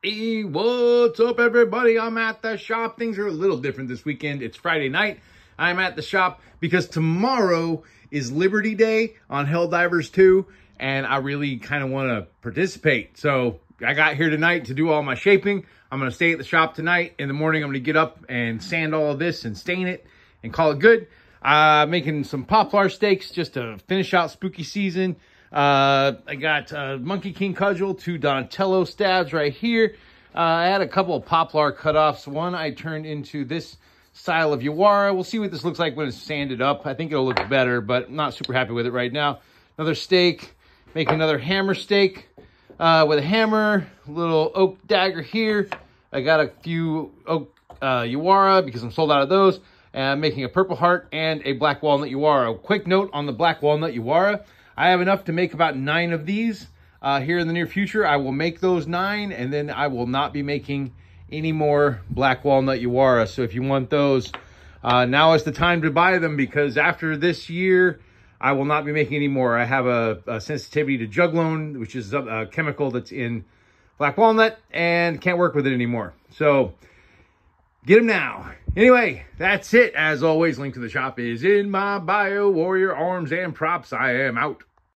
Hey, what's up, everybody? I'm at the shop. Things are a little different this weekend. It's Friday night. I'm at the shop because tomorrow is Liberty Day on Helldivers 2, and I really kind of want to participate. So I got here tonight to do all my shaping. I'm going to stay at the shop tonight. In the morning, I'm going to get up and sand all of this and stain it and call it good. Making some poplar steaks just to finish out spooky season. I got Monkey King cudgel, 2 Donatello stabs right here. I had a couple of poplar cutoffs. One I turned into this style of yawara. We'll see what this looks like when it's sanded up. I think it'll look better, but I'm not super happy with it right now. Another steak, make another hammer steak with a hammer, a little oak dagger here. I got a few oak yawara because I'm sold out of those. And I'm making a purple heart and a black walnut yawara. Quick note on the black walnut yawara. I have enough to make about 9 of these here in the near future. I will make those 9, and then I will not be making any more black walnut yawara. So if you want those, now is the time to buy them, because after this year, I will not be making any more. I have a sensitivity to juglone, which is a chemical that's in black walnut, and can't work with it anymore. So get them now. Anyway, that's it. As always, link to the shop is in my bio. Warrior arms and props. I am out.